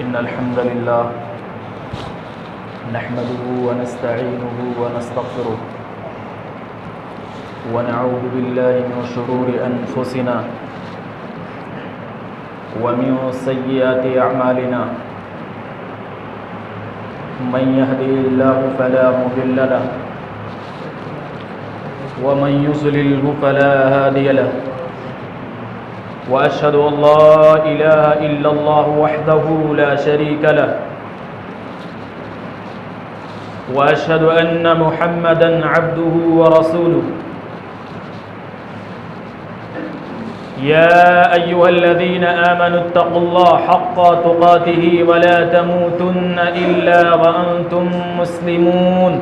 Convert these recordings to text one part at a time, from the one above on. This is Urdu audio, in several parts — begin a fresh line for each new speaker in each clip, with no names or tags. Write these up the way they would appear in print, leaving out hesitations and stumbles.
إن الحمد لله نحمده ونستعينه ونستغفره ونعوذ بالله من شرور أنفسنا ومن سيئات أعمالنا من يهده الله فلا مضل له ومن يضلل فلا هادي له وأشهد أن لا إله إلا الله وحده لا شريك له وأشهد أن محمدًا عبده ورسوله يا أيها الذين آمنوا اتقوا الله حق تقاته ولا تموتن إلا وأنتم مسلمون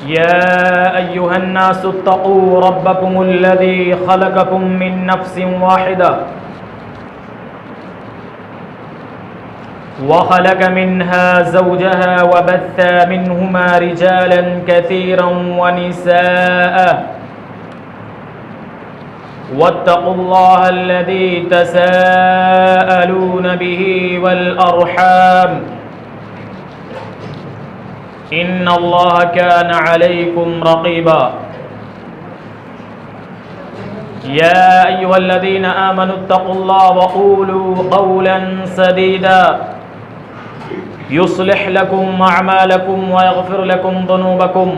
يا أيها الناس اتقوا ربكم الذي خلقكم من نفس واحدة وخلق منها زوجها وبث منهما رجالا كثيرا ونساء واتقوا الله الذي تساءلون به والأرحام إن الله كان عليكم رقيبا يا أيها الذين آمنوا اتقوا الله وقولوا قولا سديدا يصلح لكم أعمالكم ويغفر لكم ذنوبكم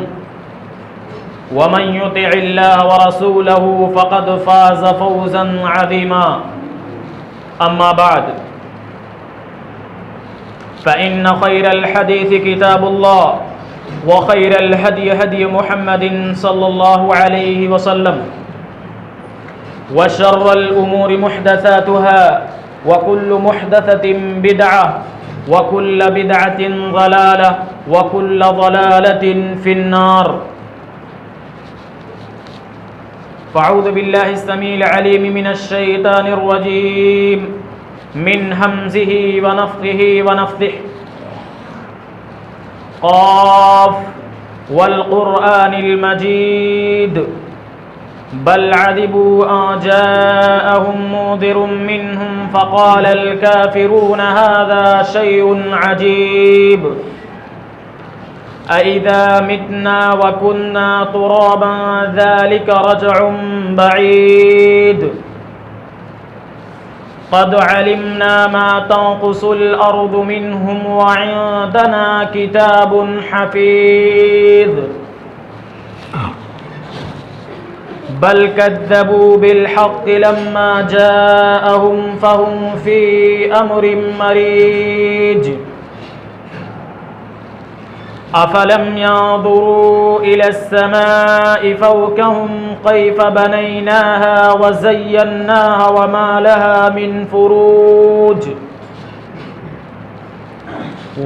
ومن يطع الله ورسوله فقد فاز فوزا عظيما أما بعد فإن خير الحديث كتاب الله وخير الهدي هدي محمد صلى الله عليه وسلم وشر الأمور محدثاتها وكل محدثة بدعة وكل بدعة ضلالة وكل ضلالة في النار فأعوذ بالله السميع العليم من الشيطان الرجيم من همزه ونفخه ونفثه قاف والقرآن المجيد بل عجبوا أن جاءهم منذر منهم فقال الكافرون هذا شيء عجيب أإذا متنا وكنا ترابا ذلك رجع بعيد قد علمنا ما تنقص الأرض منهم وعندنا كتاب حفيظ بل كذبوا بالحق لما جاءهم فهم في أمر مريج أفلم ينظروا إلى السماء فوقهم كيف بنيناها وزيناها وما لها من فروج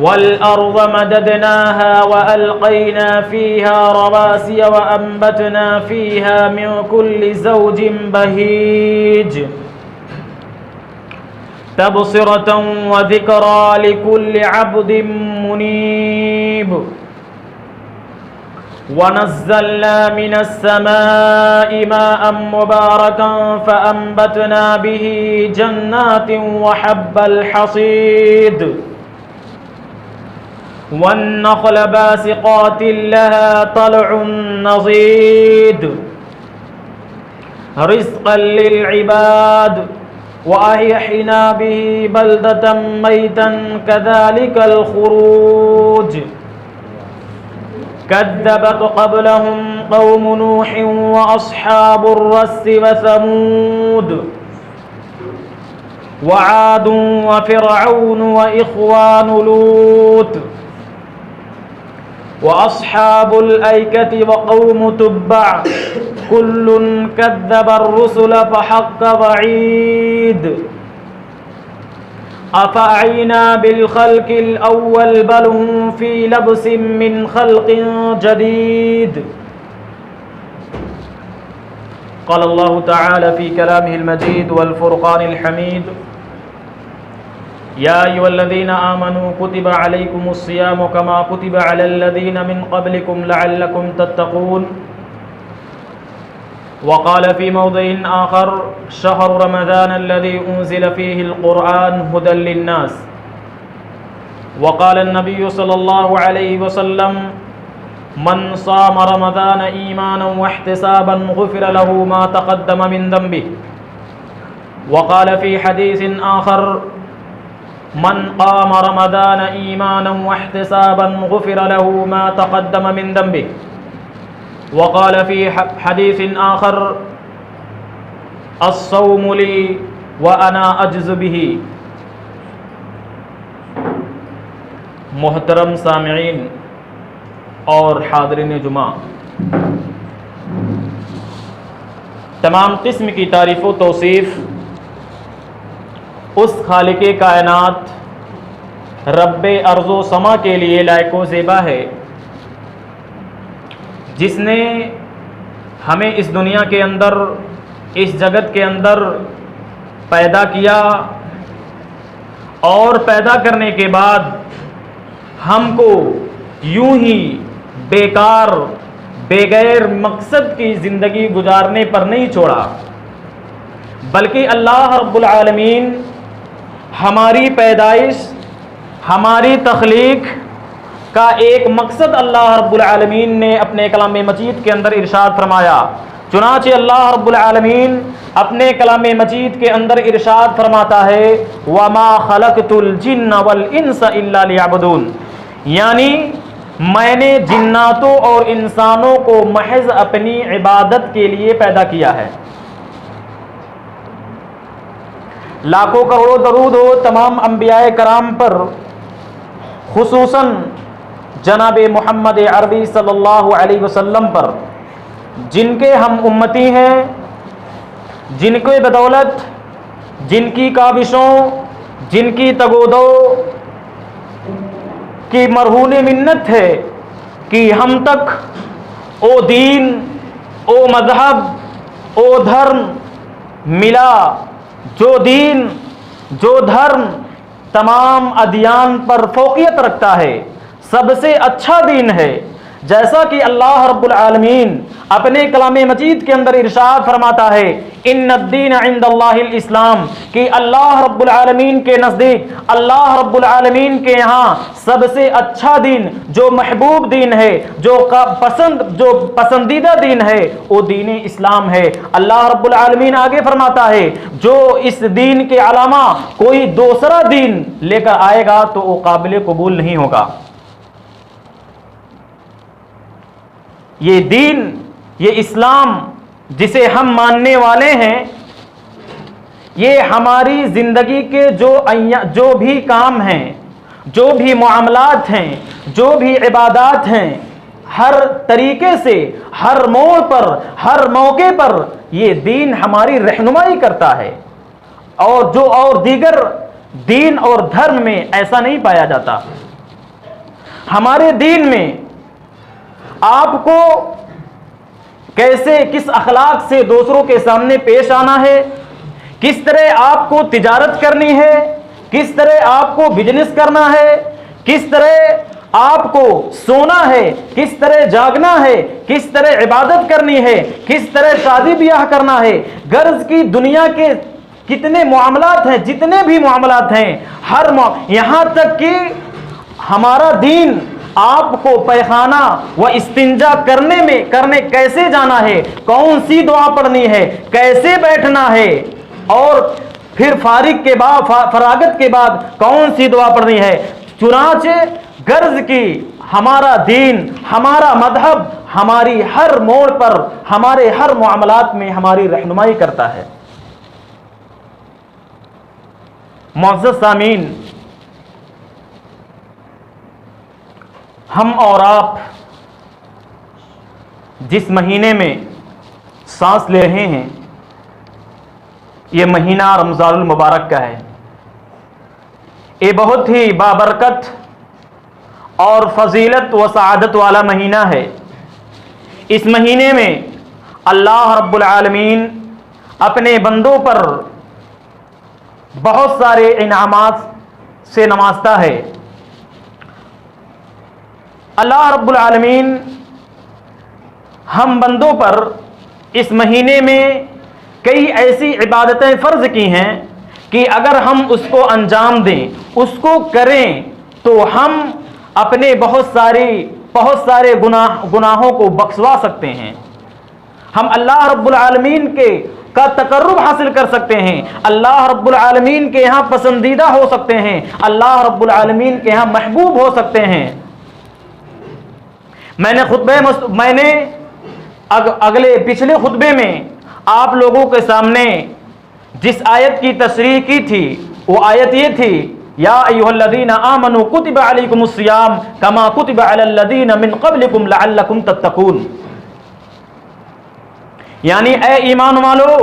والأرض مددناها وألقينا فيها رواسي وأنبتنا فيها من كل زوج بهيج تبصرة وذكرى لكل عبد منيب ونزلنا من السماء ماء مباركا فأنبتنا به جنات وحب الحصيد والنخل باسقات لها طلع نضيد رزقا للعباد وأحيينا به بلدة ميتا كذلك الخروج كذبت قبلهم قوم نوح وأصحاب الرس وثمود وعاد وفرعون وإخوان لوط وأصحاب الأيكة وقوم تبع كل كذب الرسل فحق وعيد أفأعينا بالخلق الأول بل هم في لبس من خلق جديد قال الله تعالى في كلامه المجيد والفرقان الحميد يا أيها الذين آمنوا كتب عليكم الصيام كما كتب على الذين من قبلكم لعلكم تتقون وقال في موضع آخر شهر رمضان الذي أنزل فيه القرآن هدى للناس. وقال النبي صلى الله عليه وسلم من صام رمضان إيمانا واحتسابا غفر له ما تقدم من ذنبه. وقال في حديث آخر من قام رمضان إيمانا واحتسابا غفر له ما تقدم من ذنبه. وقال في حديث آخر الصوم لي وأنا أجز به. محترم سامعین اور حاضرین جمعہ، تمام قسم کی تعریف و توصیف اس خالق کائنات رب ارض و سما کے لیے لائق و زیبا ہے جس نے ہمیں اس دنیا کے اندر، اس جگت کے اندر پیدا کیا، اور پیدا کرنے کے بعد ہم کو یوں ہی بیکار بغیر مقصد کی زندگی گزارنے پر نہیں چھوڑا، بلکہ اللہ رب العالمین ہماری پیدائش، ہماری تخلیق کا ایک مقصد اللہ رب العالمین نے اپنے کلام مجید کے اندر ارشاد فرمایا۔ چنانچہ اللہ رب العالمین اپنے کلام مجید کے اندر ارشاد فرماتا ہے وَمَا خَلَقْتُ الْجِنَّ وَالْإِنسَ إِلَّا لِيَعْبُدُونَ، یعنی میں نے جناتوں اور انسانوں کو محض اپنی عبادت کے لیے پیدا کیا ہے۔ لاکھوں کروڑوں درود ہو تمام انبیاء کرام پر، خصوصاً جناب محمد عربی صلی اللہ علیہ وسلم پر، جن کے ہم امتی ہیں، جن کے بدولت، جن کی کاوشوں، جن کی تگودو کی مرہون منت ہے کہ ہم تک او دین، او مذہب، او دھرم ملا، جو دین، جو دھرم تمام ادیان پر فوقیت رکھتا ہے، سب سے اچھا دین ہے، جیسا کہ اللہ رب العالمین اپنے کلام مجید کے اندر ارشاد فرماتا ہے ان الدین عند اللہ الاسلام، کہ اللہ رب العالمین کے نزدیک، اللہ رب العالمین کے یہاں سب سے اچھا دین، جو محبوب دین ہے، جو پسندیدہ دین ہے، وہ دین اسلام ہے۔ اللہ رب العالمین آگے فرماتا ہے جو اس دین کے علاوہ کوئی دوسرا دین لے کر آئے گا تو وہ قابل قبول نہیں ہوگا۔ یہ دین، یہ اسلام جسے ہم ماننے والے ہیں، یہ ہماری زندگی کے جو بھی کام ہیں، جو بھی معاملات ہیں، جو بھی عبادات ہیں، ہر طریقے سے، ہر موڑ پر، ہر موقع پر یہ دین ہماری رہنمائی کرتا ہے، اور دیگر دین اور دھرم میں ایسا نہیں پایا جاتا۔ ہمارے دین میں آپ کو کیسے، کس اخلاق سے دوسروں کے سامنے پیش آنا ہے، کس طرح آپ کو تجارت کرنی ہے، کس طرح آپ کو بزنس کرنا ہے، کس طرح آپ کو سونا ہے، کس طرح جاگنا ہے، کس طرح عبادت کرنی ہے، کس طرح شادی بیاہ کرنا ہے، غرض کی دنیا کے کتنے معاملات ہیں، جتنے بھی معاملات ہیں، یہاں تک کہ ہمارا دین آپ کو پیخانہ و استنجا کرنے کیسے جانا ہے، کون سی دعا پڑھنی ہے، کیسے بیٹھنا ہے، اور پھر فراغت کے بعد کون سی دعا پڑھنی ہے، چنانچہ غرض کی ہمارا دین، ہمارا مذہب ہماری ہر موڑ پر، ہمارے ہر معاملات میں ہماری رہنمائی کرتا ہے۔ معزز سامعین، ہم اور آپ جس مہینے میں سانس لے رہے ہیں، یہ مہینہ رمضان المبارک کا ہے۔ یہ بہت ہی بابرکت اور فضیلت و سعادت والا مہینہ ہے۔ اس مہینے میں اللہ رب العالمین اپنے بندوں پر بہت سارے انعامات سے نوازتا ہے۔ اللہ رب العالمین ہم بندوں پر اس مہینے میں کئی ایسی عبادتیں فرض کی ہیں کہ اگر ہم اس کو انجام دیں، اس کو کریں، تو ہم اپنے بہت سارے گناہوں کو بخشوا سکتے ہیں، ہم اللہ رب العالمین کا تقرب حاصل کر سکتے ہیں، اللہ رب العالمین کے یہاں پسندیدہ ہو سکتے ہیں، اللہ رب العالمین کے یہاں محبوب ہو سکتے ہیں۔ میں نے پچھلے خطبے میں آپ لوگوں کے سامنے جس آیت کی تشریح کی تھی وہ آیت یہ تھی، یا ایھا الذین آمنوا کتب علیکم الصیام کما کتب علی الذین من قبلکم لعلکم تتقون، یعنی اے ایمان والو،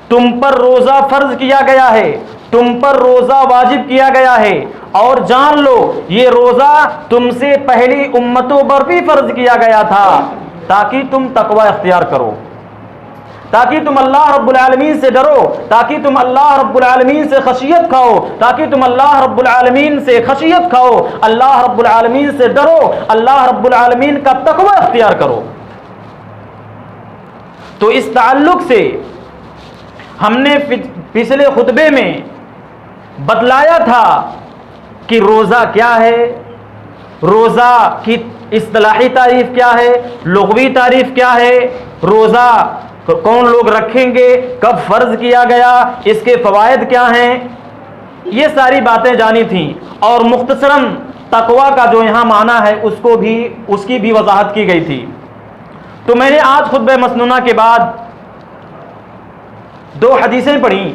تم پر روزہ فرض کیا گیا ہے، تم پر روزہ واجب کیا گیا ہے، اور جان لو یہ روزہ تم سے پہلی امتوں پر بھی فرض کیا گیا تھا تاکہ تم تقوی اختیار کرو، تاکہ تم اللہ رب العالمین سے ڈرو، تاکہ تم اللہ رب العالمین سے خشیت کھاؤ، تاکہ تم اللہ رب العالمین سے خشیت کھاؤ، اللہ رب العالمین سے ڈرو، اللہ رب العالمین کا تقوی اختیار کرو۔ تو اس تعلق سے ہم نے پچھلے خطبے میں بتلایا تھا کہ روزہ کیا ہے، روزہ کی اصطلاحی تعریف کیا ہے، لغوی تعریف کیا ہے، روزہ کون لوگ رکھیں گے، کب فرض کیا گیا، اس کے فوائد کیا ہیں، یہ ساری باتیں جانی تھیں، اور مختصراً تقویٰ کا جو یہاں معنی ہے اس کی بھی وضاحت کی گئی تھی۔ تو میں نے آج خطبہ مسنونہ کے بعد 2 حدیثیں پڑھی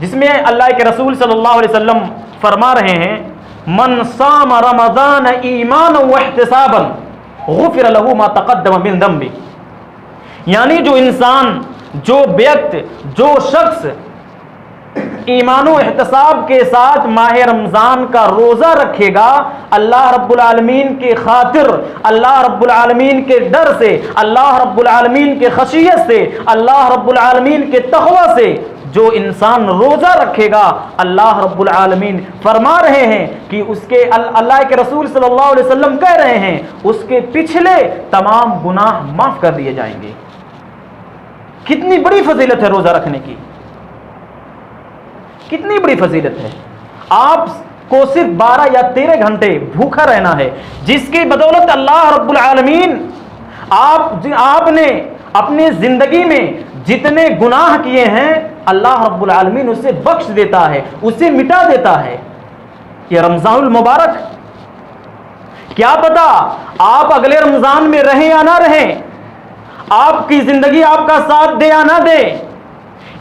جس میں اللہ کے رسول صلی اللہ علیہ وسلم فرما رہے ہیں، من صام رمضان ایمانا واحتسابا غفر له ما تقدم من ذنبه، یعنی جو شخص ایمان و احتساب کے ساتھ ماہ رمضان کا روزہ رکھے گا، اللہ رب العالمین کی خاطر، اللہ رب العالمین کے ڈر سے، اللہ رب العالمین کے خشیت سے، اللہ رب العالمین کے تقوی سے جو انسان روزہ رکھے گا، اللہ رب العالمین فرما رہے ہیں کہ اس کے اللہ کے رسول صلی اللہ علیہ وسلم کہہ رہے ہیں اس کے پچھلے تمام گناہ معاف کر دیے جائیں گے۔ کتنی بڑی فضیلت ہے روزہ رکھنے کی، کتنی بڑی فضیلت ہے۔ آپ کو صرف 12 یا 13 گھنٹے بھوکا رہنا ہے، جس کی بدولت اللہ رب العالمین آپ نے اپنی زندگی میں جتنے گناہ کیے ہیں اللہ رب العالمین اسے بخش دیتا ہے، اسے مٹا دیتا ہے۔ یہ رمضان المبارک، کیا پتا آپ اگلے رمضان میں رہیں یا نہ رہیں، آپ کی زندگی آپ کا ساتھ دے یا نہ دے،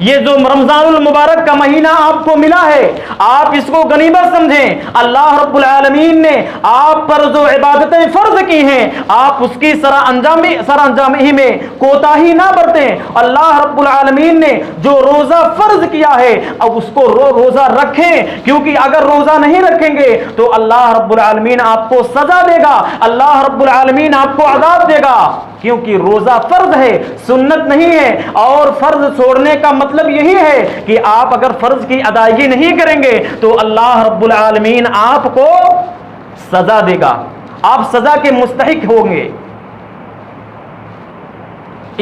یہ جو رمضان المبارک کا مہینہ آپ کو ملا ہے آپ اس کو غنیمت سمجھیں۔ اللہ رب العالمین نے آپ پر جو عبادتیں فرض کی ہیں آپ اس کی سر انجامی میں کوتاہی نہ برتیں۔ اللہ رب العالمین نے جو روزہ فرض کیا ہے اب اس کو روزہ رکھیں، کیونکہ اگر روزہ نہیں رکھیں گے تو اللہ رب العالمین آپ کو سزا دے گا، اللہ رب العالمین آپ کو عذاب دے گا، کیونکہ روزہ فرض ہے، سنت نہیں ہے۔ اور فرض چھوڑنے کا مطلب یہی ہے کہ آپ اگر فرض کی ادائیگی نہیں کریں گے تو اللہ رب العالمین آپ کو سزا دے گا، آپ سزا کے مستحق ہوں گے۔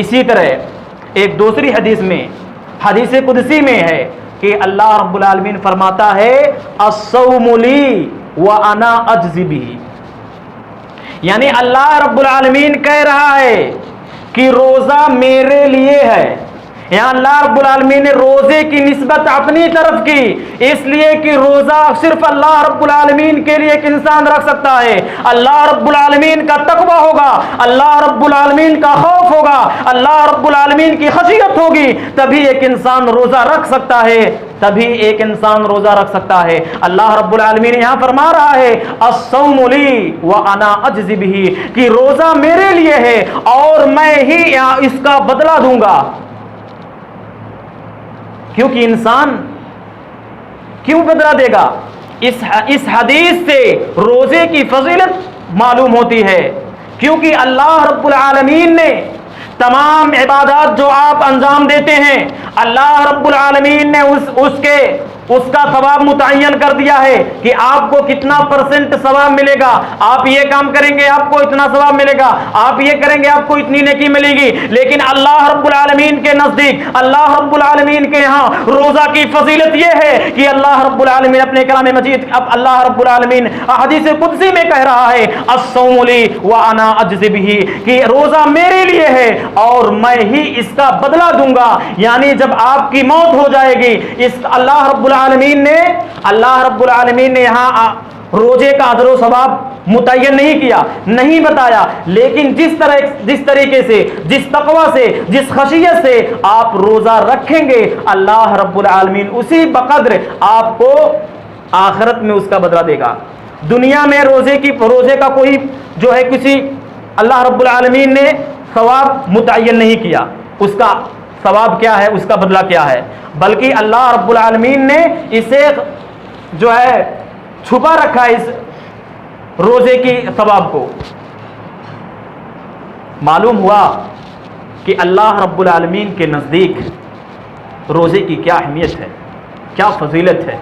اسی طرح ایک دوسری حدیث میں، حدیث قدسی میں ہے کہ اللہ رب العالمین فرماتا ہے الصوم لی وانا اجزی بہ، یعنی اللہ رب العالمین کہہ رہا ہے کہ روزہ میرے لیے ہے۔ یہاں اللہ رب العالمین نے روزے کی نسبت اپنی طرف کی، اس لیے کہ روزہ صرف اللہ رب العالمین کے لیے ایک انسان رکھ سکتا ہے۔ اللہ رب العالمین کا تقوی ہوگا، اللہ رب العالمین کا خوف ہوگا، اللہ رب العالمین کی خشیت ہوگی، تبھی ایک انسان روزہ رکھ سکتا ہے، تبھی ایک انسان روزہ رکھ سکتا ہے۔ اللہ رب العالمین یہاں فرما رہا ہے الصوم لی وانا اجزی بہ، کہ روزہ میرے لیے ہے اور میں ہی اس کا بدلہ دوں گا۔ کیونکہ انسان کیوں بدلہ دے گا؟ اس حدیث سے روزے کی فضیلت معلوم ہوتی ہے، کیونکہ اللہ رب العالمین نے تمام عبادات جو آپ انجام دیتے ہیں اللہ رب العالمین نے اس کا ثواب متعین کر دیا ہے کہ آپ کو کتنا % ثواب ملے گا، آپ یہ کام کریں گے آپ کو اتنا ثواب ملے گا، آپ یہ کریں گے آپ کو اتنی نیکی ملے گی۔ لیکن اللہ رب العالمین کے نزدیک، اللہ رب العالمین کے یہاں روزہ کی فضیلت یہ ہے کہ اللہ رب العالمین اپنے کلام مجید، اب اللہ رب العالمین حدیث قدسی میں کہہ رہا ہے الصوم لی وانا اجزی بہ، کہ روزہ میرے لیے ہے اور میں ہی اس کا بدلہ دوں گا۔ یعنی جب آپ کی موت ہو جائے گی، اس اللہ رب العالمین نے یہاں روزے کا اجر و ثواب متعین نہیں کیا، نہیں بتایا، لیکن جس طریقے سے، جس تقوی سے، جس خشیت سے آپ روزہ رکھیں گے، اللہ رب العالمین اسی بقدر آپ کو آخرت میں اس کا بدلہ دے گا۔ دنیا میں روزے کا کوئی جو ہے کسی اللہ رب العالمین نے ثواب متعین نہیں کیا، اس کا ثواب کیا ہے، اس کا بدلہ کیا ہے، بلکہ اللہ رب العالمین نے اسے جو ہے چھپا رکھا ہے، اس روزے کی ثواب کو۔ معلوم ہوا کہ اللہ رب العالمین کے نزدیک روزے کی کیا اہمیت ہے، کیا فضیلت ہے۔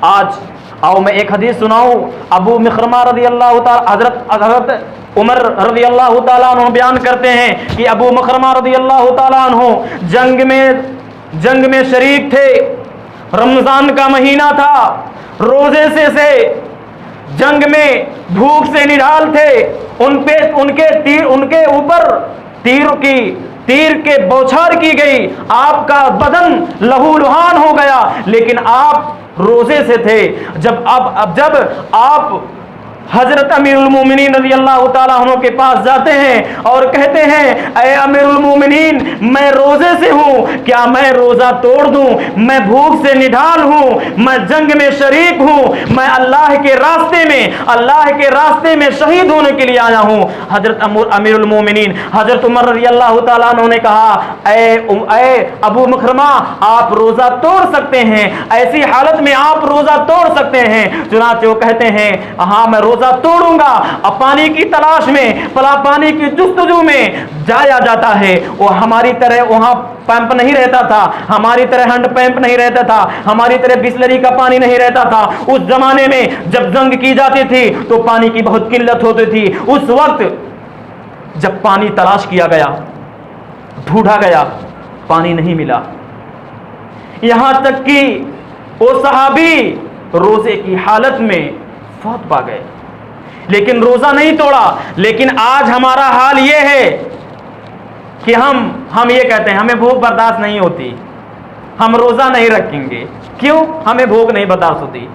آج آؤ میں ایک حدیث سناؤں، ابو مخرمہ رضی اللہ تعالی حضرت عمر رضی اللہ تعالیٰ عنہ بیان کرتے ہیں کہ ابو مخرمہ رضی اللہ تعالیٰ عنہ جنگ میں شریک تھے، رمضان کا مہینہ تھا، روزے سے جنگ میں بھوک سے نڈھال تھے، ان کے اوپر تیر کے بوچھار کی گئی، آپ کا بدن لہو لہان ہو گیا، لیکن آپ روزے سے تھے۔ جب آپ حضرت امیر المومنین رضی اللہ تعالیٰ عنہ کے پاس جاتے ہیں اور کہتے ہیں اے امیر المومنین میں روزے سے ہوں، کیا میں روزہ توڑ دوں؟ میں بھوک سے نڈھال ہوں، میں جنگ میں شریک ہوں، میں اللہ کے راستے میں شہید ہونے کے لیے آیا ہوں۔ حضرت امیر المومنین حضرت عمر رضی اللہ تعالیٰ عنہ نے کہا اے ابو مخرمہ آپ روزہ توڑ سکتے ہیں، ایسی حالت میں آپ روزہ توڑ سکتے ہیں۔ چنانچہ وہ کہتے ہیں ہاں میں روزہ توڑوں گا۔ اب پانی کی تلاش میں، پانی کی جستجو میں جایا جاتا ہے، وہ ہماری طرح وہاں پمپ نہیں رہتا تھا، ہماری طرح ہینڈ پمپ نہیں رہتا تھا، ہماری طرح بسلری کا پانی نہیں رہتا تھا۔ اس زمانے میں جب جنگ کی جاتی تھی تو پانی کی بہت قلت ہوتی تھی۔ اس وقت جب پانی تلاش کیا گیا، ڈھونڈا گیا، پانی نہیں ملا، یہاں تک کہ وہ صحابی روزے کی حالت میں فوت پا گئے، لیکن روزہ نہیں توڑا۔ لیکن آج ہمارا حال یہ ہے کہ ہم یہ کہتے ہیں ہمیں بھوک برداشت نہیں ہوتی، ہم روزہ نہیں رکھیں گے۔ کیوں؟ ہمیں بھوک نہیں برداشت ہوتی،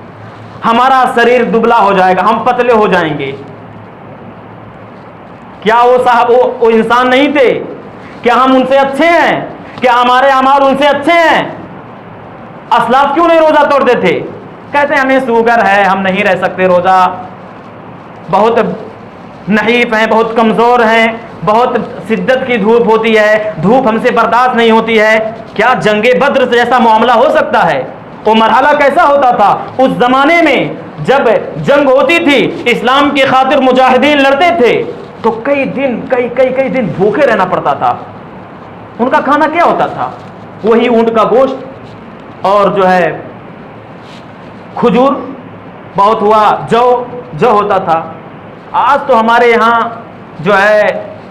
ہمارا شریر دبلا ہو جائے گا، ہم پتلے ہو جائیں گے۔ کیا وہ صاحب وہ انسان نہیں تھے؟ کیا ہم ان سے اچھے ہیں؟ کیا ہمارے اعمال ان سے اچھے ہیں؟ اسلاف کیوں نہیں روزہ توڑتے تھے؟ کہتے ہیں ہمیں شوگر ہے، ہم نہیں رہ سکتے روزہ، بہت نحیف ہیں، بہت کمزور ہیں، بہت شدت کی دھوپ ہوتی ہے، دھوپ ہم سے برداشت نہیں ہوتی ہے۔ کیا جنگ بدر جیسا معاملہ ہو سکتا ہے؟ وہ مرحلہ کیسا ہوتا تھا اس زمانے میں جب جنگ ہوتی تھی، اسلام کی خاطر مجاہدین لڑتے تھے تو کئی دن بھوکے رہنا پڑتا تھا۔ ان کا کھانا کیا ہوتا تھا؟ وہی اونٹ کا گوشت اور جو ہے کھجور، بہت ہوا جو ہوتا تھا۔ آج تو ہمارے یہاں جو ہے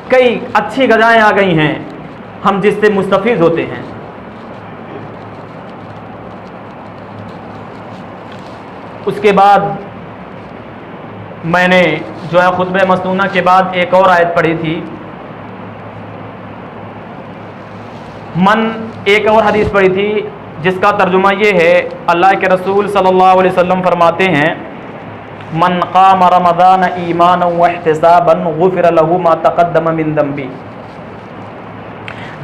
کئی اچھی غذائیں آ گئی ہیں، ہم جس سے مستفید ہوتے ہیں۔ اس کے بعد میں نے جو ہے خطبہ مسنونہ کے بعد ایک اور آیت پڑھی تھی، ایک اور حدیث پڑھی تھی جس کا ترجمہ یہ ہے، اللہ کے رسول صلی اللہ علیہ وسلم فرماتے ہیں من قام رمضان ایمانا واحتسابا غفر له ما تقدم من ذنبه،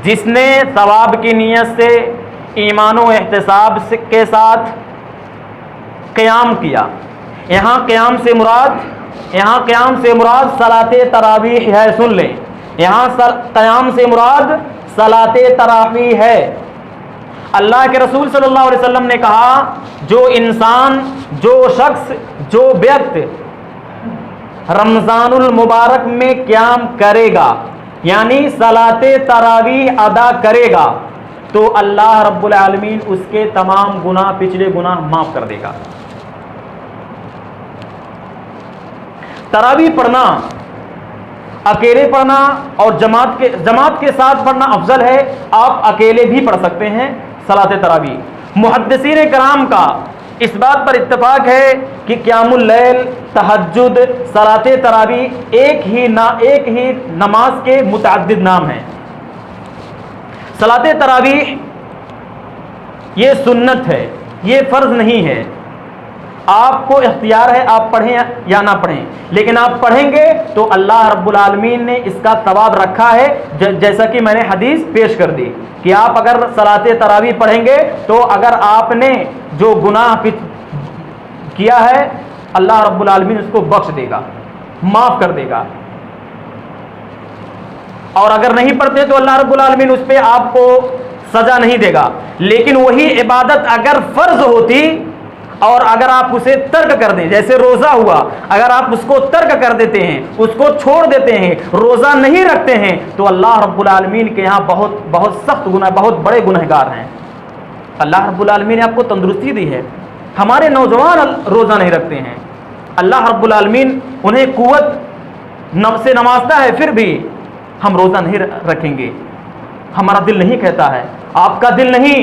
جس نے ثواب کی نیت سے ایمان و احتساب کے ساتھ قیام کیا۔ یہاں قیام سے مراد صلاۃ تراویح ہے، سن لیں، یہاں قیام سے مراد صلاۃ تراویح ہے۔ اللہ کے رسول صلی اللہ علیہ وسلم نے کہا جو انسان، جو شخص، جو ویکت رمضان المبارک میں قیام کرے گا، یعنی صلاۃ تراویح ادا کرے گا، تو اللہ رب العالمین اس کے تمام گناہ، پچھلے گناہ معاف کر دے گا۔ تراویح پڑھنا اکیلے پڑھنا اور جماعت کے ساتھ پڑھنا افضل ہے۔ آپ اکیلے بھی پڑھ سکتے ہیں صلاۃ تراویح۔ محدثین کرام کا اس بات پر اتفاق ہے کہ قیام اللیل، تہجد، صلاۃ تراویح ایک ہی نماز کے متعدد نام ہیں۔ صلاۃ تراویح یہ سنت ہے، یہ فرض نہیں ہے۔ آپ کو اختیار ہے آپ پڑھیں یا نہ پڑھیں، لیکن آپ پڑھیں گے تو اللہ رب العالمین نے اس کا ثواب رکھا ہے، جیسا کہ میں نے حدیث پیش کر دی کہ آپ اگر صلاۃ تراویح پڑھیں گے تو اگر آپ نے جو گناہ کیا ہے اللہ رب العالمین اس کو بخش دے گا، معاف کر دے گا، اور اگر نہیں پڑھتے تو اللہ رب العالمین اس پہ آپ کو سزا نہیں دے گا۔ لیکن وہی عبادت اگر فرض ہوتی اور اگر آپ اسے ترک کر دیں، جیسے روزہ ہوا، اگر آپ اس کو ترک کر دیتے ہیں، اس کو چھوڑ دیتے ہیں، روزہ نہیں رکھتے ہیں، تو اللہ رب العالمین کے یہاں بہت سخت گناہ، بہت بڑے گنہگار ہیں۔ اللہ رب العالمین نے آپ کو تندرستی دی ہے، ہمارے نوجوان روزہ نہیں رکھتے ہیں، اللہ رب العالمین انہیں قوت سے نوازتا ہے، پھر بھی ہم روزہ نہیں رکھیں گے، ہمارا دل نہیں کہتا ہے، آپ کا دل نہیں،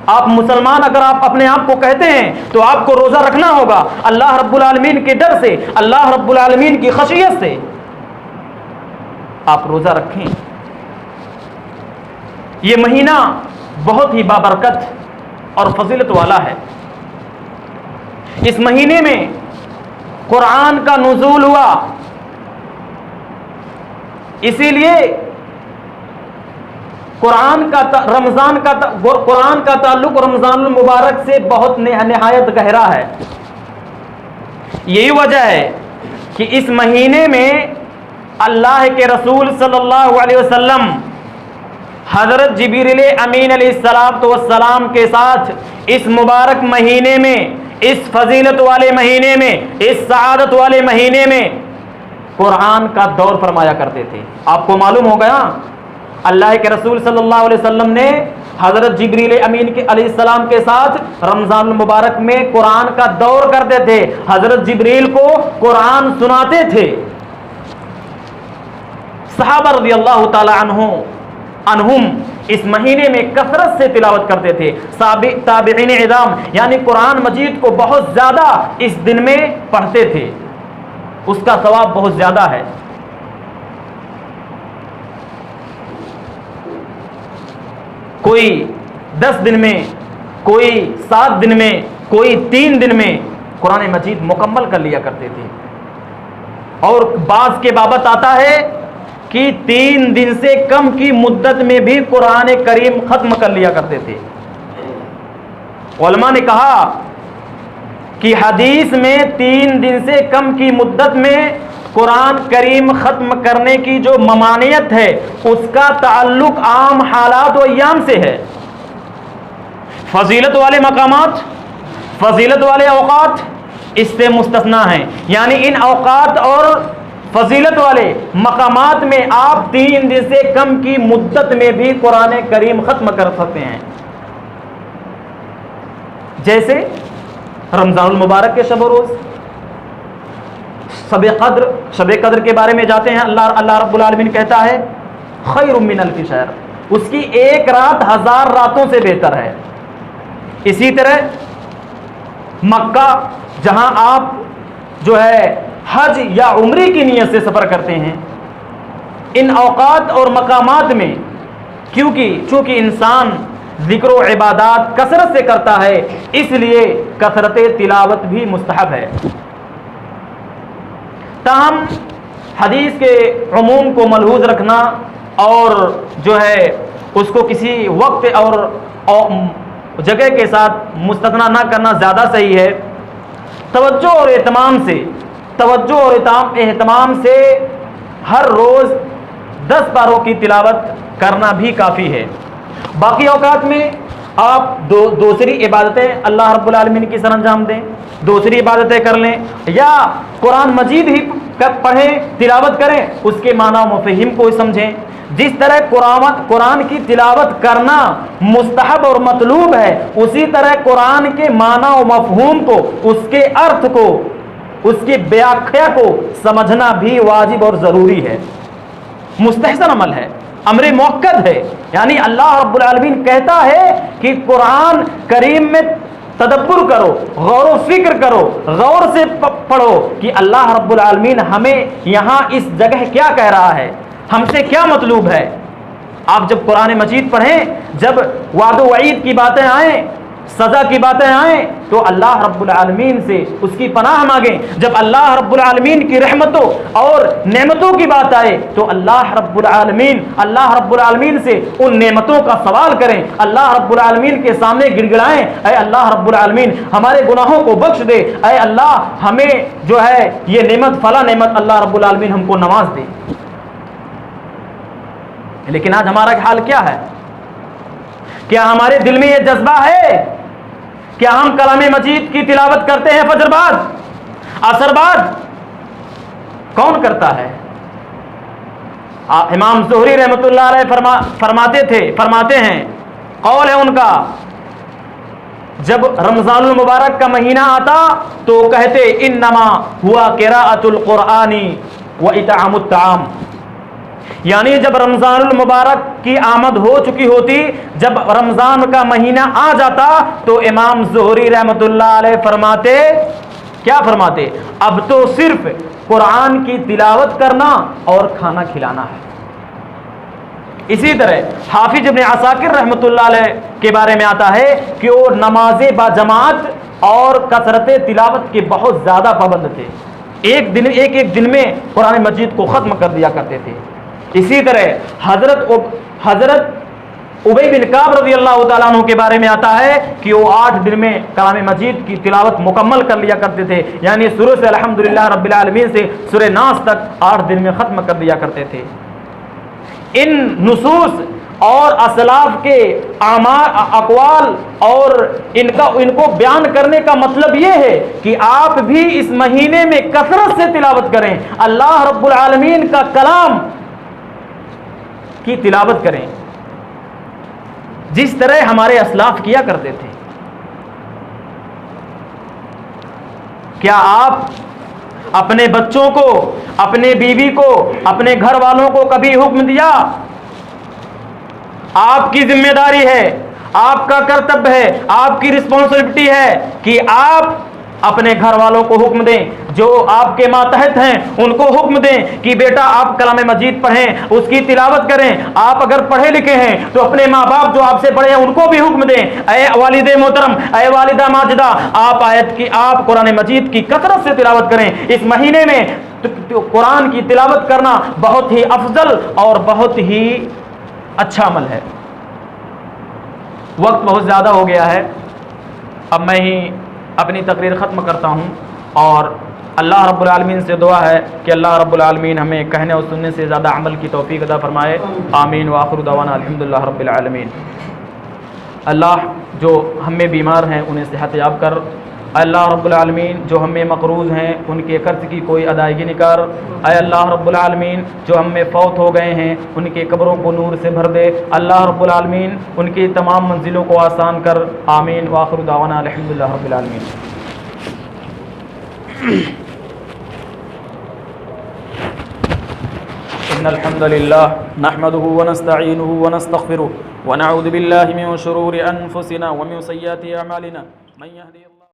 آپ مسلمان اگر آپ اپنے آپ کو کہتے ہیں تو آپ کو روزہ رکھنا ہوگا اللہ رب العالمین کے ڈر سے، اللہ رب العالمین کی خشیت سے آپ روزہ رکھیں۔ یہ مہینہ بہت ہی بابرکت اور فضیلت والا ہے۔ اس مہینے میں قرآن کا نزول ہوا، اسی لیے قرآن کا تعلق رمضان المبارک سے بہت نہایت گہرا ہے۔ یہی وجہ ہے کہ اس مہینے میں اللہ کے رسول صلی اللہ علیہ وسلم حضرت جبریل امین علیہ السلام کے ساتھ اس مبارک مہینے میں، اس فضیلت والے مہینے میں، اس سعادت والے مہینے میں قرآن کا دور فرمایا کرتے تھے۔ آپ کو معلوم ہو گیا اللہ کے رسول صلی اللہ علیہ وسلم نے حضرت جبریل امین علیہ السلام کے ساتھ رمضان المبارک میں قرآن کا دور کرتے تھے، حضرت جبریل کو قرآن سناتے تھے۔ صحابہ رضی اللہ تعالی عنہم اس مہینے میں کثرت سے تلاوت کرتے تھے، تابعین اعظام یعنی قرآن مجید کو بہت زیادہ اس دن میں پڑھتے تھے، اس کا ثواب بہت زیادہ ہے۔ کوئی 10 دن میں، کوئی 7 دن میں، کوئی 3 دن میں قرآن مجید مکمل کر لیا کرتے تھے، اور بعض کے بابت آتا ہے کہ 3 دن سے کم کی مدت میں بھی قرآن کریم ختم کر لیا کرتے تھے۔ علماء نے کہا کہ حدیث میں 3 دن سے کم کی مدت میں قرآن کریم ختم کرنے کی جو ممانعت ہے اس کا تعلق عام حالات و ایام سے ہے۔ فضیلت والے مقامات، فضیلت والے اوقات اس سے مستثنا ہیں، یعنی ان اوقات اور فضیلت والے مقامات میں آپ 3 دن سے کم کی مدت میں بھی قرآن کریم ختم کر سکتے ہیں، جیسے رمضان المبارک کے شب و روز، شب قدر کے بارے میں جاتے ہیں، اللہ رب العالمین کہتا ہے خیر من الف شہر، اس کی ایک رات 1000 راتوں سے بہتر ہے۔ اسی طرح مکہ جہاں آپ جو ہے حج یا عمرے کی نیت سے سفر کرتے ہیں، ان اوقات اور مقامات میں چونکہ انسان ذکر و عبادات کثرت سے کرتا ہے، اس لیے کثرت تلاوت بھی مستحب ہے۔ تاہم حدیث کے عموم کو ملحوظ رکھنا اور جو ہے اس کو کسی وقت اور جگہ کے ساتھ مستثنا نہ کرنا زیادہ صحیح ہے۔ توجہ اور اہتمام سے ہر روز 10 پاروں کی تلاوت کرنا بھی کافی ہے۔ باقی اوقات میں آپ دوسری عبادتیں اللہ رب العالمین کی سر انجام دیں، دوسری عبادتیں کر لیں، یا قرآن مجید ہی پڑھیں، تلاوت کریں، اس کے معنی و مفہوم کو سمجھیں۔ جس طرح قرآن کی تلاوت کرنا مستحب اور مطلوب ہے، اسی طرح قرآن کے معنی و مفہوم کو، اس کے ارتھ کو، اس کی بیاخیا کو سمجھنا بھی واجب اور ضروری ہے، مستحسن عمل ہے، امر مؤکد ہے۔ یعنی اللہ رب العالمین کہتا ہے کہ قرآن کریم میں تدبر کرو، غور و فکر کرو، غور سے پڑھو کہ اللہ رب العالمین ہمیں یہاں اس جگہ کیا کہہ رہا ہے، ہم سے کیا مطلوب ہے۔ آپ جب قرآن مجید پڑھیں، جب وعد و وعید کی باتیں آئیں، سزا کی باتیں آئیں، تو اللہ رب العالمین سے اس کی پناہ مانگیں۔ جب اللہ رب العالمین کی رحمتوں اور نعمتوں کی بات آئے تو اللہ رب العالمین سے ان نعمتوں کا سوال کریں، اللہ رب العالمین کے سامنے گڑ گڑائیں، اے اللہ رب العالمین ہمارے گناہوں کو بخش دے، اے اللہ ہمیں جو ہے یہ نعمت، فلاں نعمت اللہ رب العالمین ہم کو نواز دے۔ لیکن آج ہمارا حال کیا ہے؟ کیا ہمارے دل میں یہ جذبہ ہے؟ کیا ہم کلام مجید کی تلاوت کرتے ہیں فجر بعد، عصر بعد؟ کون کرتا ہے؟ امام زہری رحمۃ اللہ علیہ فرماتے ہیں، قول ہے ان کا، جب رمضان المبارک کا مہینہ آتا تو کہتے انما ہوا قراءۃ القرآن و اطعام الطعام، یعنی جب رمضان المبارک کی آمد ہو چکی ہوتی، جب رمضان کا مہینہ آ جاتا تو امام زہری رحمۃ اللہ علیہ کیا فرماتے؟ اب تو صرف قرآن کی تلاوت کرنا اور کھانا کھلانا ہے۔ اسی طرح حافظ ابن عساکر رحمۃ اللہ علیہ کے بارے میں آتا ہے کہ وہ نماز با جماعت اور کثرت تلاوت کے بہت زیادہ پابند تھے، ایک دن میں قرآن مجید کو ختم کر دیا کرتے تھے۔ اسی طرح حضرت ابی بن کعب رضی اللہ تعالیٰ عنہ کے بارے میں آتا ہے کہ وہ 8 دن میں کلام مجید کی تلاوت مکمل کر لیا کرتے تھے، یعنی شروع سے الحمدللہ رب العالمین سے سورہ ناس تک 8 دن میں ختم کر دیا کرتے تھے۔ ان نصوص اور اسلاف کے اقوال اور ان کو بیان کرنے کا مطلب یہ ہے کہ آپ بھی اس مہینے میں کثرت سے تلاوت کریں، اللہ رب العالمین کا کلام کی تلاوت کریں، جس طرح ہمارے اسلاف کیا کرتے تھے۔ کیا آپ اپنے بچوں کو، اپنے بیوی کو، اپنے گھر والوں کو کبھی حکم دیا؟ آپ کی ذمہ داری ہے، آپ کا کرتب ہے، آپ کی رسپانسبلٹی ہے کہ آپ اپنے گھر والوں کو حکم دیں، جو آپ کے ماتحت ہیں ان کو حکم دیں کہ بیٹا آپ کلام مجید پڑھیں، اس کی تلاوت کریں۔ آپ اگر پڑھے لکھے ہیں تو اپنے ماں باپ جو آپ سے بڑے ہیں ان کو بھی حکم دیں، اے والد محترم، اے والدہ ماجدہ، آپ قرآن مجید کی کثرت سے تلاوت کریں۔ اس مہینے میں قرآن کی تلاوت کرنا بہت ہی افضل اور بہت ہی اچھا عمل ہے۔ وقت بہت زیادہ ہو گیا ہے، اب میں ہی اپنی تقریر ختم کرتا ہوں، اور اللہ رب العالمین سے دعا ہے کہ اللہ رب العالمین ہمیں کہنے اور سننے سے زیادہ عمل کی توفیق عطا فرمائے۔ آمین وآخر دعوانا الحمدللہ رب العالمین۔ اللہ جو ہم میں بیمار ہیں انہیں صحت یاب کر، اللہ رب العالمین جو ہم میں مقروض ہیں ان کے قرض کی کوئی ادائیگی نہیں کر، اے اللہ رب العالمین جو ہم میں فوت ہو گئے ہیں ان کے قبروں کو نور سے بھر دے، اللہ رب العالمین ان کی تمام منزلوں کو آسان کر۔ آمین وآخر دعوانا الحمدللہ رب العالمین۔ ان الحمد لله نحمده ونستعينه ونستغفره ونعوذ بالله من شرور انفسنا ومن سيئات اعمالنا من يهده